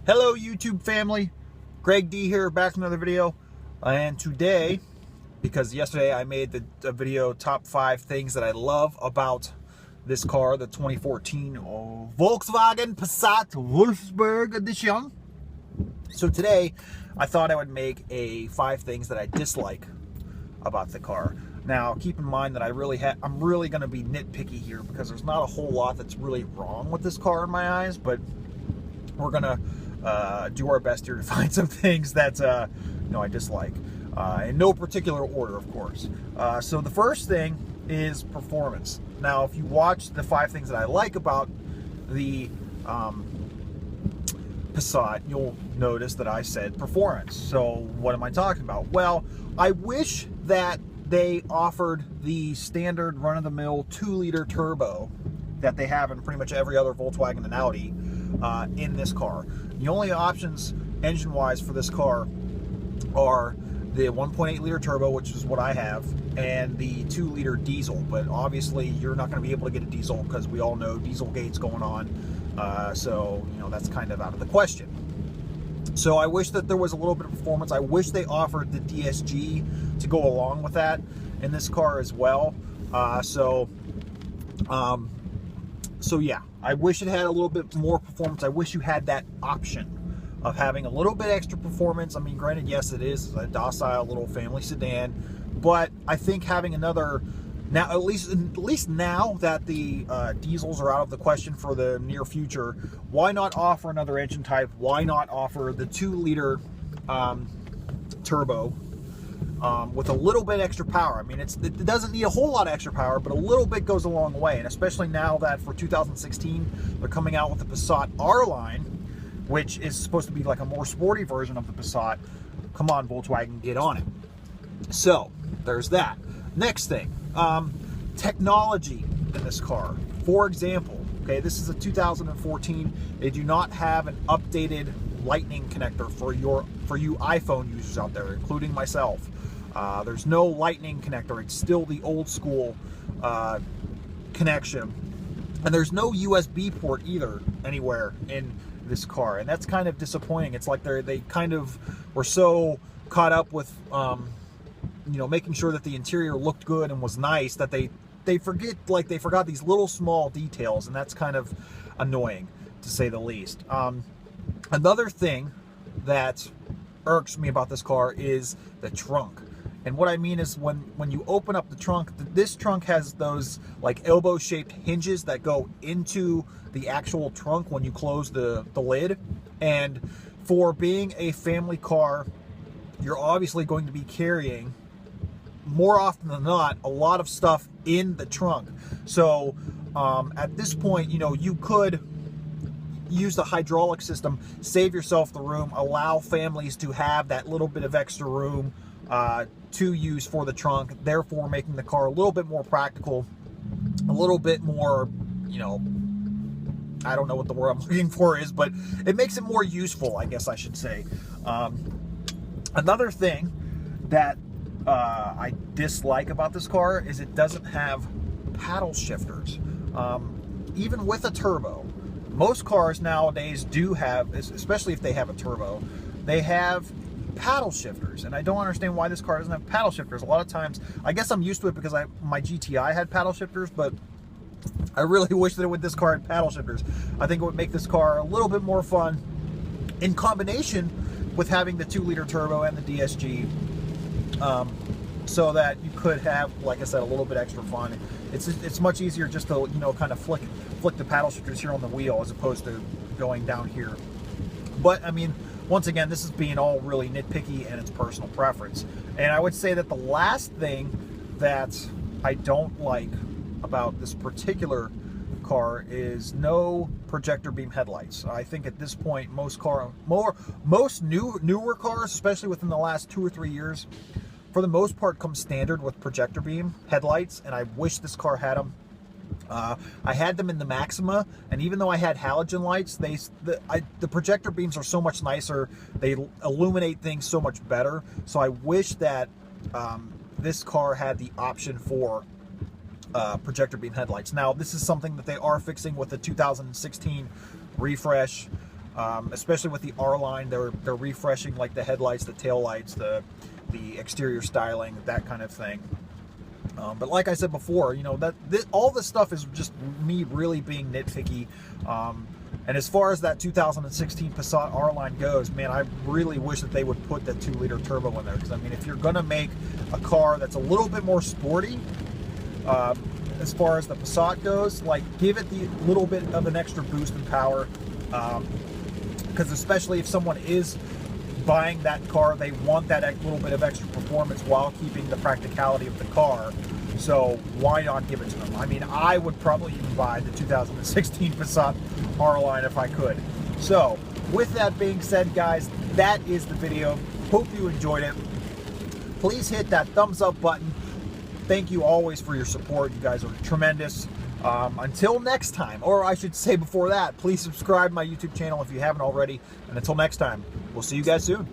Hello YouTube family, Greg D here, back with another video. And today, because yesterday I made the video top 5 things that I love about this car, the 2014 Volkswagen Passat Wolfsburg Edition. So today I thought I would make a 5 things that I dislike about the car. Now keep in mind that I'm really going to be nitpicky here because there's not a whole lot that's really wrong with this car in my eyes, but we're gonna do our best here to find some things that I dislike, in no particular order, of course. So the first thing is performance. Now, if you watch the 5 things that I like about the Passat, you'll notice that I said performance. So what am I talking about? Well, I wish that they offered the standard run-of-the-mill 2-liter turbo that they have in pretty much every other Volkswagen and Audi in this car. The only options engine-wise for this car are the 1.8-liter turbo, which is what I have, and the 2-liter diesel. But obviously, you're not going to be able to get a diesel because we all know Dieselgate's going on. So that's kind of out of the question. So I wish that there was a little bit of performance. I wish they offered the DSG to go along with that in this car as well. So yeah, I wish it had a little bit more performance. I wish you had that option of having a little bit extra performance. I mean, granted, yes, it is a docile little family sedan, but I think having another, now at least now that the diesels are out of the question for the near future, why not offer another engine type? Why not offer the 2-liter turbo with a little bit extra power? I mean, it doesn't need a whole lot of extra power, but a little bit goes a long way. And especially now that for 2016 they're coming out with the Passat R line, which is supposed to be like a more sporty version of the Passat. Come on, Volkswagen, get on it. So there's that. Next thing, technology in this car. For example, okay, this is a 2014. They do not have an updated lightning connector for you iPhone users out there, including myself. There's no lightning connector. It's still the old school connection, and there's no USB port either anywhere in this car, and that's kind of disappointing. It's like they kind of were so caught up with making sure that the interior looked good and was nice that they forgot these little small details, and that's kind of annoying to say the least. Another thing that irks me about this car is the trunk. And what I mean is when you open up the trunk, this trunk has those like elbow-shaped hinges that go into the actual trunk when you close the lid. And for being a family car, you're obviously going to be carrying, more often than not, a lot of stuff in the trunk. So at this point, you could use the hydraulic system, save yourself the room, allow families to have that little bit of extra room to use for the trunk, therefore making the car a little bit more practical, a little bit more, I don't know what the word I'm looking for is, but it makes it more useful, I guess I should say. Another thing that I dislike about this car is it doesn't have paddle shifters. Even with a turbo, most cars nowadays do have, especially if they have a turbo, they have paddle shifters, and I don't understand why this car doesn't have paddle shifters. A lot of times, I guess I'm used to it because my GTI had paddle shifters, but I really wish that this car had paddle shifters. I think it would make this car a little bit more fun in combination with having the 2-liter turbo and the DSG, so that you could have, like I said, a little bit extra fun. It's much easier just to kind of flick the paddle shifters here on the wheel as opposed to going down here. But I mean, once again, this is being all really nitpicky and it's personal preference. And I would say that the last thing that I don't like about this particular car is no projector beam headlights. I think at this point, most newer cars, especially within the last 2 or 3 years, for the most part, come standard with projector beam headlights, and I wish this car had them. I had them in the Maxima, and even though I had halogen lights, the projector beams are so much nicer. They illuminate things so much better. So I wish that this car had the option for projector beam headlights. Now, this is something that they are fixing with the 2016 refresh especially with the R line. They're refreshing like the headlights, the tail lights, the exterior styling, that kind of thing. But like I said before, you know, all this stuff is just me really being nitpicky. And as far as that 2016 Passat R-Line goes, man, I really wish that they would put that 2-liter turbo in there. Because, I mean, if you're going to make a car that's a little bit more sporty, as far as the Passat goes, like, give it the little bit of an extra boost in power. Because especially if someone is buying that car, they want that little bit of extra performance while keeping the practicality of the car. So why not give it to them? I mean, I would probably even buy the 2016 Passat R-Line if I could. So with that being said, guys, that is the video. Hope you enjoyed it. Please hit that thumbs up button. Thank you always for your support. You guys are tremendous. Until next time, or I should say before that, please subscribe to my YouTube channel if you haven't already. And until next time, we'll see you guys soon.